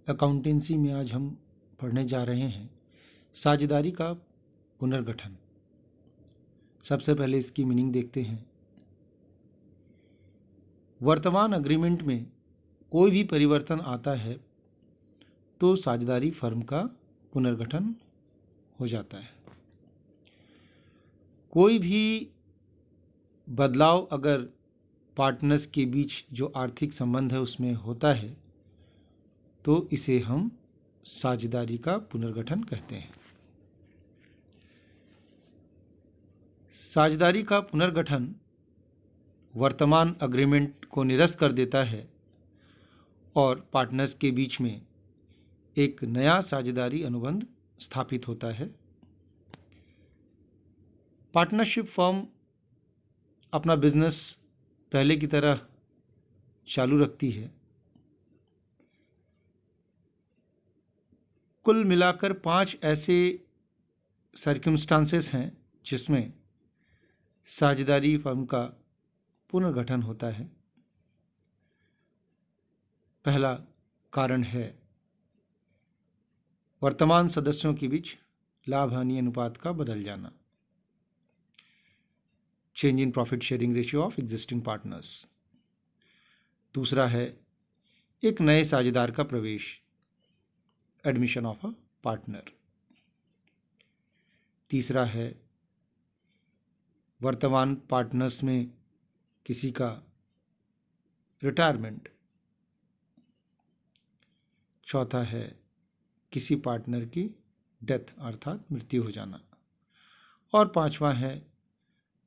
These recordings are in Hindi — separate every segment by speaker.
Speaker 1: अकाउंटेंसी में आज हम पढ़ने जा रहे हैं साझेदारी का पुनर्गठन। सबसे पहले इसकी मीनिंग देखते हैं। वर्तमान अग्रीमेंट में कोई भी परिवर्तन आता है तो साझेदारी फर्म का पुनर्गठन हो जाता है। कोई भी बदलाव अगर पार्टनर्स के बीच जो आर्थिक संबंध है उसमें होता है तो इसे हम साझेदारी का पुनर्गठन कहते हैं। साझेदारी का पुनर्गठन वर्तमान अग्रीमेंट को निरस्त कर देता है और पार्टनर्स के बीच में एक नया साझेदारी अनुबंध स्थापित होता है। पार्टनरशिप फर्म अपना बिजनेस पहले की तरह चालू रखती है। कुल मिलाकर 5 ऐसे सर्कमस्टांसेस हैं जिसमें साझेदारी फर्म का पुनर्गठन होता है। पहला कारण है वर्तमान सदस्यों के बीच लाभ हानि अनुपात का बदल जाना, change in profit sharing ratio of existing partners. दूसरा है एक नए साझेदार का प्रवेश, एडमिशन ऑफ अ पार्टनर। तीसरा है वर्तमान पार्टनर्स में किसी का रिटायरमेंट। चौथा है किसी पार्टनर की डेथ अर्थात मृत्यु हो जाना। और पांचवा है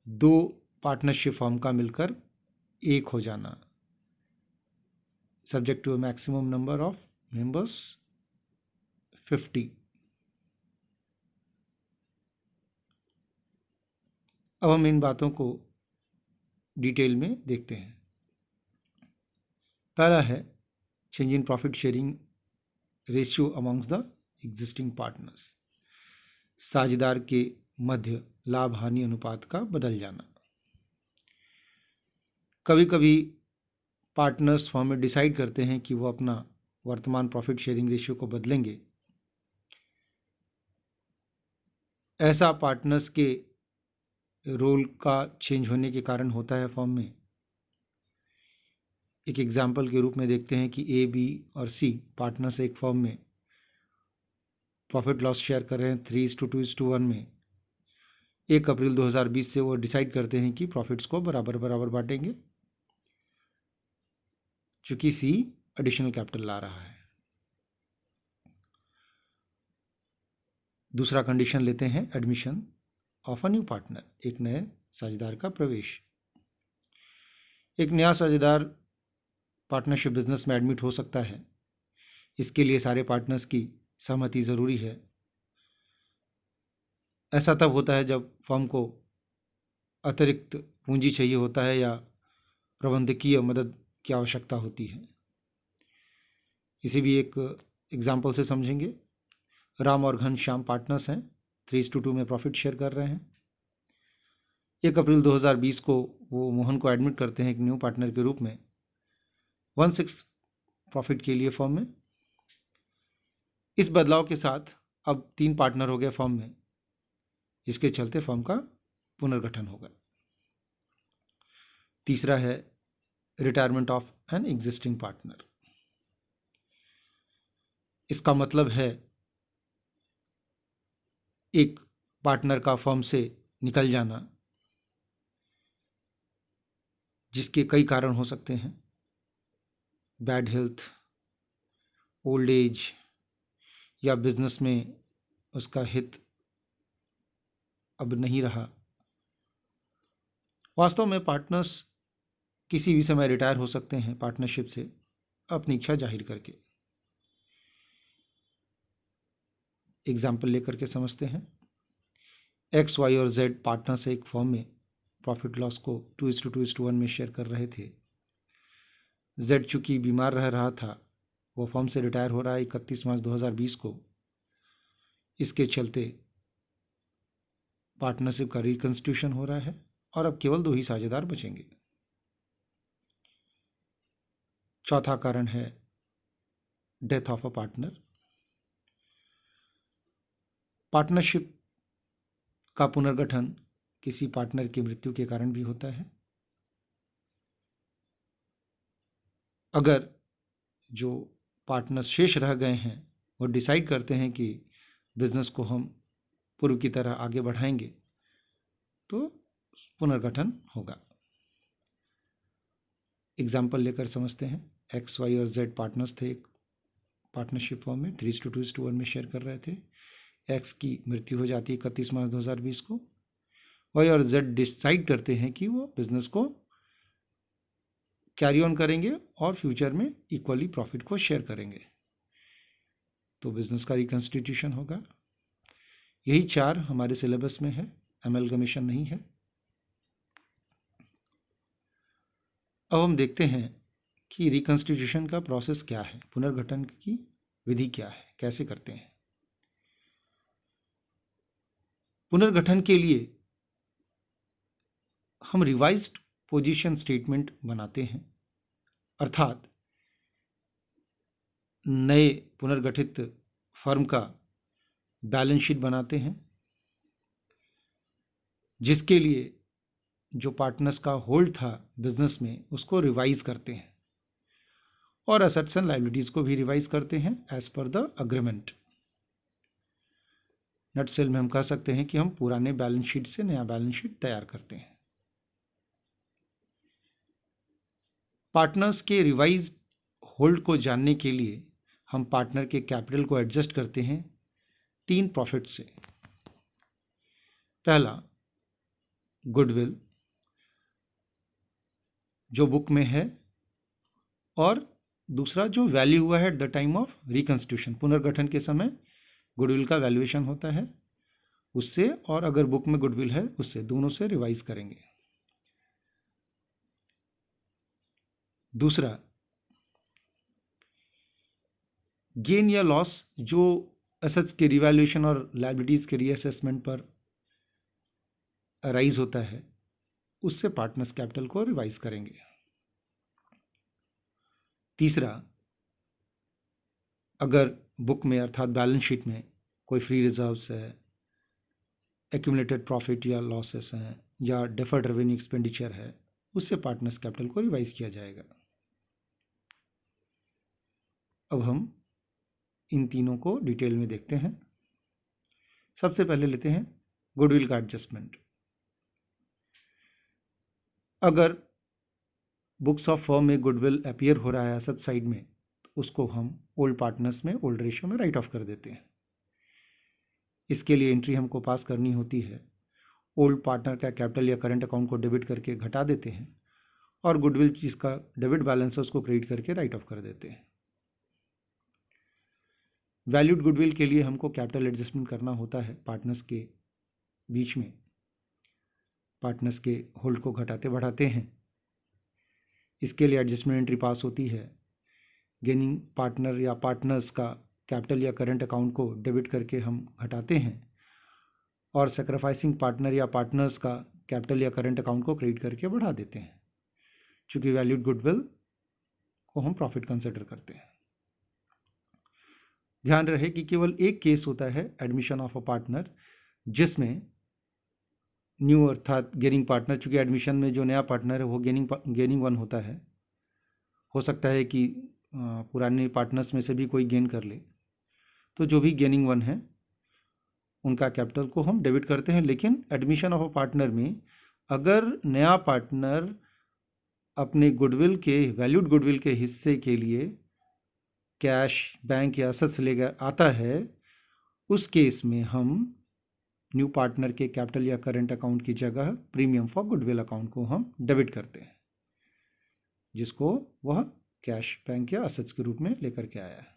Speaker 1: 2 पार्टनरशिप फर्म का मिलकर एक हो जाना, subject to maximum number of members 50। अब हम इन बातों को डिटेल में देखते हैं। पहला है change in profit sharing ratio amongst the existing partners, साझेदार के मध्य लाभ हानि अनुपात का बदल जाना। कभी कभी पार्टनर्स फर्म में डिसाइड करते हैं कि वो अपना वर्तमान प्रॉफिट शेयरिंग रेशियो को बदलेंगे। ऐसा पार्टनर्स के रोल का चेंज होने के कारण होता है फर्म में। एक एग्जाम्पल के रूप में देखते हैं कि ए, बी और सी पार्टनर्स एक फर्म में प्रॉफिट लॉस शेयर कर रहे हैं 3:2:1 में। 1 अप्रैल 2020 से वो डिसाइड करते हैं कि प्रॉफिट्स को बराबर बराबर बांटेंगे, चूंकि सी एडिशनल कैपिटल ला रहा है। दूसरा कंडीशन लेते हैं admission of a new partner, एक नए साझेदार का प्रवेश। एक नया साझेदार पार्टनरशिप बिजनेस में एडमिट हो सकता है। इसके लिए सारे पार्टनर्स की सहमति ज़रूरी है। ऐसा तब होता है जब फर्म को अतिरिक्त पूंजी चाहिए होता है या प्रबंधकीय मदद की आवश्यकता होती है। इसे भी एक एग्जाम्पल से समझेंगे। राम और घनश्याम पार्टनर्स हैं, 3:2 में प्रॉफिट शेयर कर रहे हैं। 1 अप्रैल 2020 को वो मोहन को एडमिट करते हैं एक न्यू पार्टनर के रूप में 1/6 प्रॉफिट के लिए फर्म में। इस बदलाव के साथ अब 3 पार्टनर हो गए फर्म में, जिसके चलते फर्म का पुनर्गठन होगा। तीसरा है retirement of an existing partner. इसका मतलब है एक पार्टनर का फर्म से निकल जाना, जिसके कई कारण हो सकते हैं। बैड हेल्थ, ओल्ड एज या बिजनेस में उसका हित अब नहीं रहा। वास्तव में पार्टनर्स किसी भी समय रिटायर हो सकते हैं पार्टनरशिप से अपनी इच्छा जाहिर करके। एग्जाम्पल लेकर के समझते हैं। एक्स, वाई और जेड पार्टनर से एक फर्म में प्रॉफिट लॉस को 2:2:1 में शेयर कर रहे थे। जेड चूंकि बीमार रह रहा था, वो फर्म से रिटायर हो रहा है 31 मार्च 2020 को। इसके चलते पार्टनरशिप का रिकंस्टिट्यूशन हो रहा है और अब केवल 2 ही साझेदार बचेंगे। चौथा कारण है death of a partner. Partnership का पुनर्गठन किसी पार्टनर की मृत्यु के कारण भी होता है। अगर जो पार्टनर शेष रह गए हैं वो डिसाइड करते हैं कि बिजनेस को हम पूर्व की तरह आगे बढ़ाएंगे तो पुनर्गठन होगा। एग्जाम्पल लेकर समझते हैं। एक्स, वाई और जेड पार्टनर्स थे एक पार्टनरशिप फॉर्म में, 3:2:1 में शेयर कर रहे थे। एक्स की मृत्यु हो जाती है 31 मार्च 2020 को। वाई और जेड डिसाइड करते हैं कि वो बिजनेस को कैरी ऑन करेंगे और फ्यूचर में इक्वली प्रॉफिट को शेयर करेंगे, तो बिजनेस का रिकंस्टिट्यूशन होगा। यही 4 हमारे सिलेबस में है, एमलगमेशन नहीं है। अब हम देखते हैं कि रिकंस्टिट्यूशन का प्रोसेस क्या है, पुनर्गठन की विधि क्या है, कैसे करते हैं। पुनर्गठन के लिए हम रिवाइज्ड पोजीशन स्टेटमेंट बनाते हैं, अर्थात नए पुनर्गठित फर्म का बैलेंस शीट बनाते हैं, जिसके लिए जो पार्टनर्स का होल्ड था बिजनेस में उसको रिवाइज करते हैं और एसेट्स एंड लायबिलिटीज को भी रिवाइज करते हैं as per the agreement. Nutshell में हम कह सकते हैं कि हम पुराने बैलेंस शीट से नया बैलेंस शीट तैयार करते हैं। पार्टनर्स के रिवाइज होल्ड को जानने के लिए हम पार्टनर के कैपिटल को एडजस्ट करते हैं 3 प्रॉफिट से। पहला, गुडविल जो बुक में है, और दूसरा जो वैल्यू हुआ है at the time of reconstitution, पुनर्गठन के समय गुडविल का वैल्यूएशन होता है उससे, और अगर बुक में गुडविल है उससे, दोनों से रिवाइज करेंगे। दूसरा, गेन या लॉस जो एसेट्स के रिवैल्यूएशन और लायबिलिटीज के रीअसेसमेंट पर अराइज होता है उससे पार्टनर्स कैपिटल को रिवाइज करेंगे। तीसरा, अगर बुक में अर्थात बैलेंस शीट में कोई फ्री रिजर्व्स है, एक्यूमुलेटेड प्रॉफिट या लॉसेस हैं, या डिफर्ड रेवेन्यू एक्सपेंडिचर है, उससे पार्टनर्स कैपिटल को रिवाइज किया जाएगा। अब हम इन तीनों को डिटेल में देखते हैं। सबसे पहले लेते हैं गुडविल का एडजस्टमेंट। अगर बुक्स ऑफ फर्म में गुडविल अपीयर हो रहा है एसेट साइड में, तो उसको हम ओल्ड पार्टनर्स में ओल्ड रेशियो में राइट ऑफ कर देते हैं। इसके लिए एंट्री हमको पास करनी होती है, ओल्ड पार्टनर का कैपिटल या करंट अकाउंट को डेबिट करके घटा देते हैं और गुडविल जिसका डेबिट बैलेंस है उसको क्रेडिट करके राइट ऑफ कर देते हैं। वैल्यूड गुडविल के लिए हमको कैपिटल एडजस्टमेंट करना होता है पार्टनर्स के बीच में, पार्टनर्स के होल्ड को घटाते बढ़ाते हैं। इसके लिए एडजस्टमेंट एंट्री पास होती है। गेनिंग पार्टनर या पार्टनर्स का कैपिटल या करंट अकाउंट को डेबिट करके हम घटाते हैं और सैक्रिफाइसिंग पार्टनर या पार्टनर्स का कैपिटल या करंट अकाउंट को क्रेडिट करके बढ़ा देते हैं, चूंकि वैल्यूड गुडविल को हम प्रॉफिट कंसिडर करते हैं। ध्यान रहे कि केवल एक केस होता है एडमिशन ऑफ अ पार्टनर, जिसमें न्यू अर्थात गेनिंग पार्टनर, चूंकि एडमिशन में जो नया पार्टनर है वो गेनिंग वन होता है। हो सकता है कि पुराने पार्टनर्स में से भी कोई गेन कर ले, तो जो भी गेनिंग वन है उनका कैपिटल को हम डेबिट करते हैं। लेकिन एडमिशन ऑफ अ पार्टनर में अगर नया पार्टनर अपने गुडविल के, वैल्यूड गुडविल के हिस्से के लिए कैश, बैंक या एसेट्स लेकर आता है, उस केस में हम न्यू पार्टनर के कैपिटल या करंट अकाउंट की जगह प्रीमियम फॉर गुडविल अकाउंट को हम डेबिट करते हैं, जिसको वह कैश, बैंक या एसेट्स के रूप में लेकर के आया है।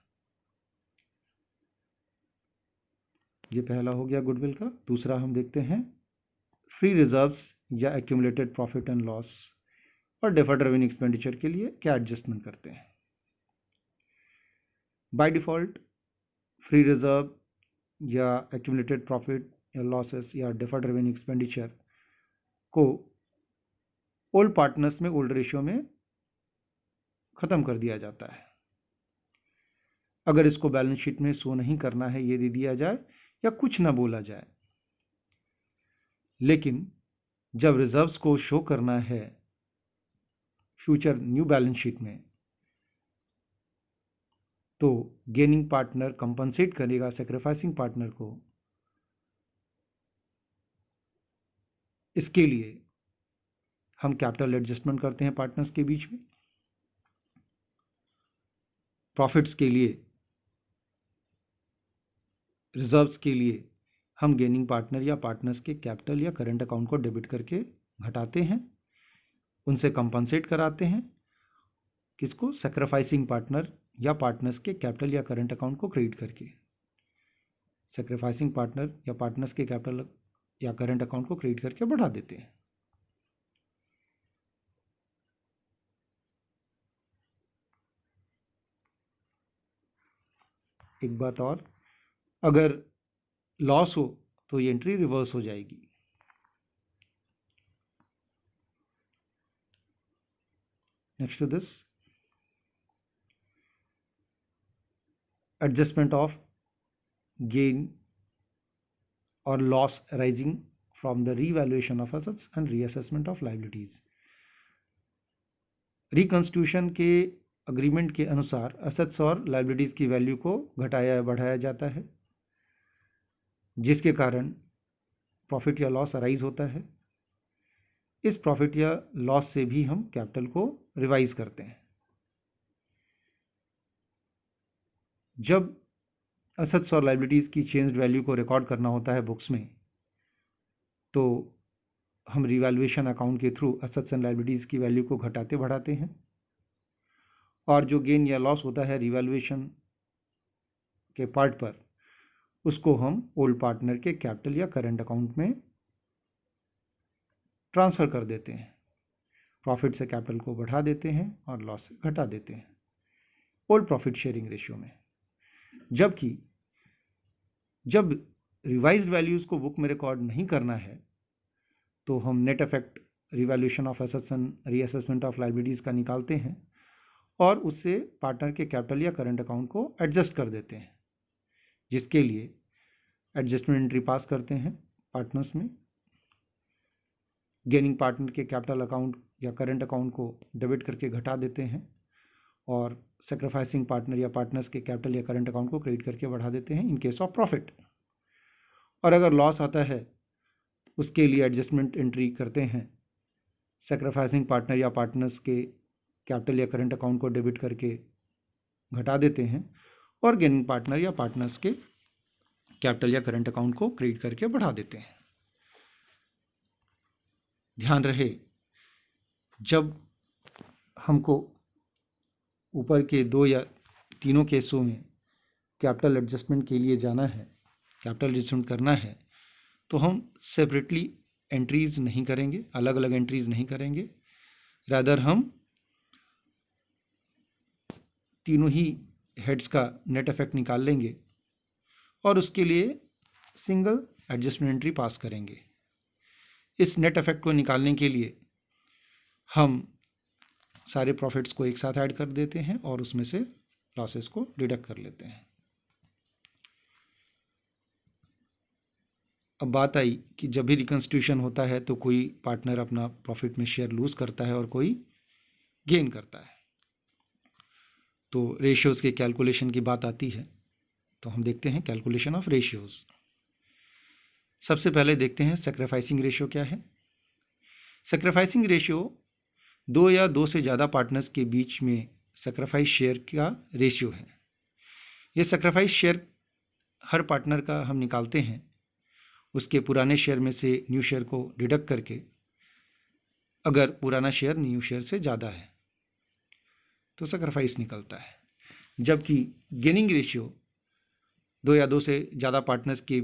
Speaker 1: ये पहला हो गया गुडविल का। दूसरा हम देखते हैं फ्री रिजर्व्स या एक्यूमुलेटेड प्रॉफिट एंड लॉस और डिफर्ड रेवेन्यू एक्सपेंडिचर के लिए क्या एडजस्टमेंट करते हैं। बाय डिफॉल्ट फ्री रिजर्व या एक्यूमुलेटेड प्रॉफिट या लॉसेस या डिफर्ड रेवेन्यू एक्सपेंडिचर को ओल्ड पार्टनर्स में ओल्ड रेशियो में ख़त्म कर दिया जाता है। अगर इसको बैलेंस शीट में शो नहीं करना है ये दे दिया जाए या कुछ ना बोला जाए। लेकिन जब रिजर्व्स को शो करना है फ्यूचर न्यू बैलेंस शीट में, तो गेनिंग पार्टनर कंपनसेट करेगा सैक्रिफाइसिंग पार्टनर को। इसके लिए हम कैपिटल एडजस्टमेंट करते हैं पार्टनर्स के बीच में। प्रॉफिट्स के लिए, रिजर्व्स के लिए हम गेनिंग पार्टनर या पार्टनर्स के कैपिटल या करंट अकाउंट को डेबिट करके घटाते हैं, उनसे कंपनसेट कराते हैं। किसको? सैक्रिफाइसिंग पार्टनर या पार्टनर्स के कैपिटल या करंट अकाउंट को क्रेडिट करके। सैक्रिफाइसिंग पार्टनर या पार्टनर्स के कैपिटल या करंट अकाउंट को क्रेडिट करके बढ़ा देते हैं। एक बात और, अगर लॉस हो तो ये एंट्री रिवर्स हो जाएगी। Next to this, adjustment of gain और loss arising from the revaluation of assets and reassessment of liabilities. Reconstitution के अग्रीमेंट के अनुसार एसेट्स और लायबिलिटीज की वैल्यू को घटाया या बढ़ाया जाता है, जिसके कारण प्रॉफिट या लॉस अराइज होता है। इस प्रॉफिट या लॉस से भी हम कैपिटल को रिवाइज करते हैं। जब एसेट्स और लायबिलिटीज की चेंज्ड वैल्यू को रिकॉर्ड करना होता है बुक्स में, तो हम रिवैल्यूएशन अकाउंट के थ्रू एसेट्स एंड लायबिलिटीज की वैल्यू को घटाते बढ़ाते हैं, और जो गेन या लॉस होता है रिवैल्यूएशन के पार्ट पर, उसको हम ओल्ड पार्टनर के कैपिटल या करंट अकाउंट में ट्रांसफ़र कर देते हैं। प्रॉफिट से कैपिटल को बढ़ा देते हैं और लॉस से घटा देते हैं ओल्ड प्रॉफिट शेयरिंग रेशियो में। जबकि जब रिवाइज्ड वैल्यूज़ को बुक में रिकॉर्ड नहीं करना है, तो हम net effect revaluation of assets and reassessment of liabilities का निकालते हैं और उससे पार्टनर के कैपिटल या करंट अकाउंट को एडजस्ट कर देते हैं, जिसके लिए एडजस्टमेंट एंट्री पास करते हैं पार्टनर्स में। गेनिंग पार्टनर के कैपिटल अकाउंट या करंट अकाउंट को डेबिट करके घटा देते हैं, और सैक्रिफाइसिंग पार्टनर या पार्टनर्स के कैपिटल या करंट अकाउंट को क्रेडिट करके बढ़ा देते हैं इन केस ऑफ प्रॉफिट। और अगर लॉस आता है, उसके लिए एडजस्टमेंट एंट्री करते हैं, सैक्रिफाइसिंग पार्टनर या पार्टनर्स के कैपिटल या करंट अकाउंट को डेबिट करके घटा देते हैं, और गेनिंग पार्टनर या पार्टनर्स के कैपिटल या करंट अकाउंट को क्रेडिट करके बढ़ा देते हैं। ध्यान रहे, जब हमको ऊपर के 2 या तीनों केसों में कैपिटल एडजस्टमेंट के लिए जाना है, कैपिटल एडजस्टमेंट करना है, तो हम सेपरेटली एंट्रीज नहीं करेंगे, अलग अलग एंट्रीज नहीं करेंगे। रादर हम तीनों ही हेड्स का नेट इफेक्ट निकाल लेंगे और उसके लिए सिंगल एडजस्टमेंट एंट्री पास करेंगे। इस नेट इफेक्ट को निकालने के लिए हम सारे प्रॉफिट्स को एक साथ ऐड कर देते हैं और उसमें से लॉसेस को डिडक्ट कर लेते हैं। अब बात आई कि जब भी रिकंस्टिट्यूशन होता है तो कोई पार्टनर अपना प्रॉफिट में शेयर लूज करता है और कोई गेन करता है, तो रेशियोज़ के कैलकुलेशन की बात आती है। तो हम देखते हैं कैलकुलेशन ऑफ रेशियोज़। सबसे पहले देखते हैं सैक्रिफाइसिंग रेशियो क्या है। सैक्रिफाइसिंग रेशियो 2 या 2 से ज़्यादा पार्टनर्स के बीच में सैक्रिफाइस शेयर का रेशियो है। ये सैक्रिफाइस शेयर हर पार्टनर का हम निकालते हैं, उसके पुराने शेयर में से न्यू शेयर को डिडक्ट करके। अगर पुराना शेयर न्यू शेयर से ज़्यादा है तो सैक्रिफाइस निकलता है। जबकि गेनिंग रेशियो 2 या 2 से ज़्यादा पार्टनर्स के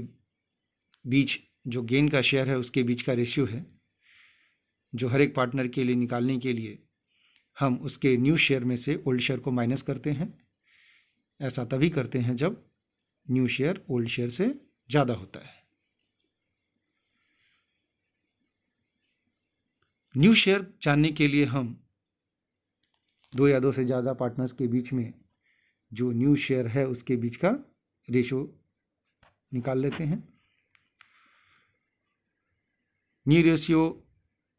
Speaker 1: बीच जो गेन का शेयर है उसके बीच का रेशियो है, जो हर एक पार्टनर के लिए निकालने के लिए हम उसके न्यू शेयर में से ओल्ड शेयर को माइनस करते हैं। ऐसा तभी करते हैं जब न्यू शेयर ओल्ड शेयर से ज़्यादा होता है। न्यू शेयर जानने के लिए हम 2 या 2 से ज़्यादा पार्टनर्स के बीच में जो न्यू शेयर है उसके बीच का रेशो निकाल लेते हैं। न्यू रेशियो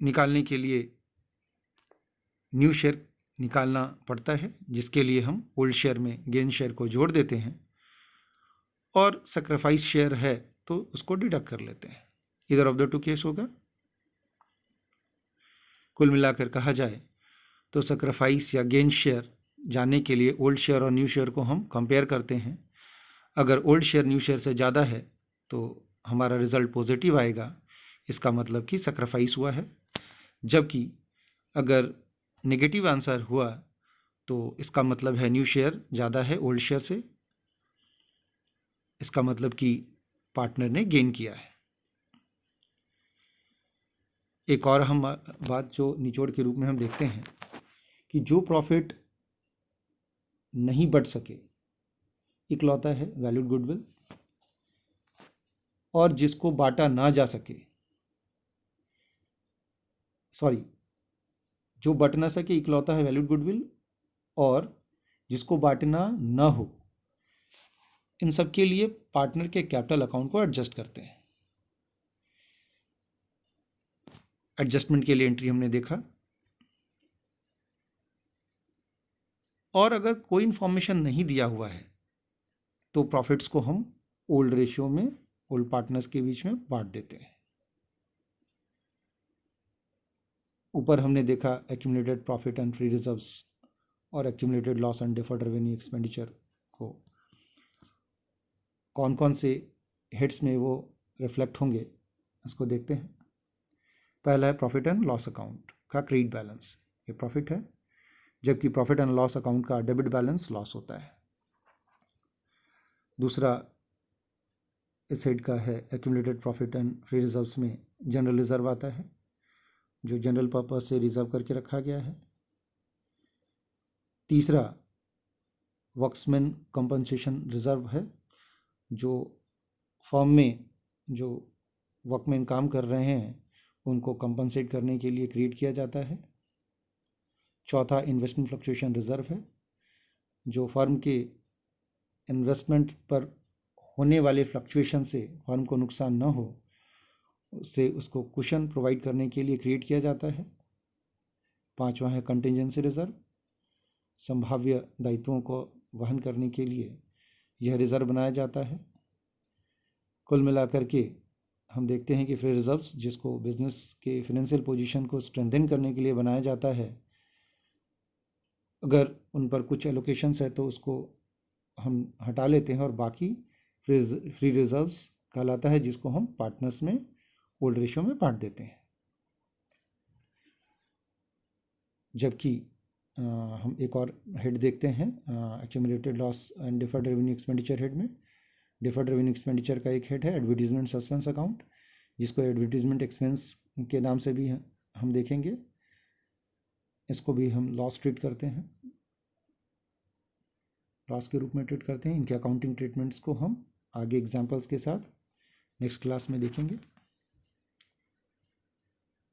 Speaker 1: निकालने के लिए न्यू शेयर निकालना पड़ता है, जिसके लिए हम ओल्ड शेयर में गेन शेयर को जोड़ देते हैं और सैक्रिफाइस शेयर है तो उसको डिडक्ट कर लेते हैं। इधर ऑफ द टू केस होगा। कुल मिलाकर कहा जाए तो सैक्रिफाइस या गेन शेयर जानने के लिए ओल्ड शेयर और न्यू शेयर को हम कंपेयर करते हैं। अगर ओल्ड शेयर न्यू शेयर से ज़्यादा है तो हमारा रिजल्ट पॉजिटिव आएगा, इसका मतलब कि सैक्रिफाइस हुआ है। जबकि अगर नेगेटिव आंसर हुआ तो इसका मतलब है न्यू शेयर ज़्यादा है ओल्ड शेयर से, इसका मतलब कि पार्टनर ने गेन किया है। एक और हम बात जो निचोड़ के रूप में हम देखते हैं कि जो प्रॉफिट नहीं बढ़ सके इकलौता है वैल्यूड गुडविल, और जिसको बांटा ना जा सके, जो बट ना सके इकलौता है वैल्यूड गुडविल, और जिसको बांटना ना हो, इन सब के लिए पार्टनर के कैपिटल अकाउंट को एडजस्ट करते हैं। एडजस्टमेंट के लिए एंट्री हमने देखा। और अगर कोई इंफॉर्मेशन नहीं दिया हुआ है तो प्रॉफिट्स को हम ओल्ड रेशियो में ओल्ड पार्टनर्स के बीच में बांट देते हैं। ऊपर हमने देखा accumulated profit and free reserves और accumulated loss and deferred revenue expenditure को कौन कौन से हेड्स में वो रिफ्लेक्ट होंगे, इसको देखते हैं। पहला है प्रॉफिट एंड लॉस अकाउंट का क्रेडिट बैलेंस, ये प्रॉफिट है, जबकि प्रॉफिट एंड लॉस अकाउंट का डेबिट बैलेंस लॉस होता है। दूसरा इस हेड का है accumulated profit and free reserves में जनरल रिजर्व आता है, जो जनरल पर्पस से रिजर्व करके रखा गया है। तीसरा वर्क्समैन कंपनसेशन रिजर्व है, जो फर्म में जो वर्कमैन काम कर रहे हैं उनको कंपनसेट करने के लिए क्रिएट किया जाता है। चौथा इन्वेस्टमेंट फ्लक्चुएशन रिजर्व है, जो फर्म के इन्वेस्टमेंट पर होने वाले फ्लक्चुएशन से फर्म को नुकसान न हो उससे उसको कुशन प्रोवाइड करने के लिए क्रिएट किया जाता है। पांचवा है कंटिजेंसी रिजर्व, संभाव्य दायित्वों को वहन करने के लिए यह रिजर्व बनाया जाता है। कुल मिलाकर के हम देखते हैं कि फ्री रिजर्व्स, जिसको बिजनेस के फाइनेंशियल पोजीशन को स्ट्रेंथन करने के लिए बनाया जाता है, अगर उन पर कुछ एलोकेशंस है तो उसको हम हटा लेते हैं और बाकी फ्री रिजर्व्स कहलाता है, जिसको हम पार्टनर्स में ओल्ड रेशियो में बांट देते हैं। जबकि हम एक और हेड देखते हैं accumulated loss and deferred revenue expenditure head में। डिफर्ड रेवेन्यू एक्सपेंडिचर का एक हेड है एडवर्टीजमेंट सस्पेंस अकाउंट, जिसको एडवर्टीजमेंट एक्सपेंस के नाम से भी हम देखेंगे। इसको भी हम लॉस ट्रीट करते हैं, लॉस के रूप में ट्रीट करते हैं। इनके अकाउंटिंग ट्रीटमेंट्स को हम आगे एग्जांपल्स के साथ नेक्स्ट क्लास में देखेंगे।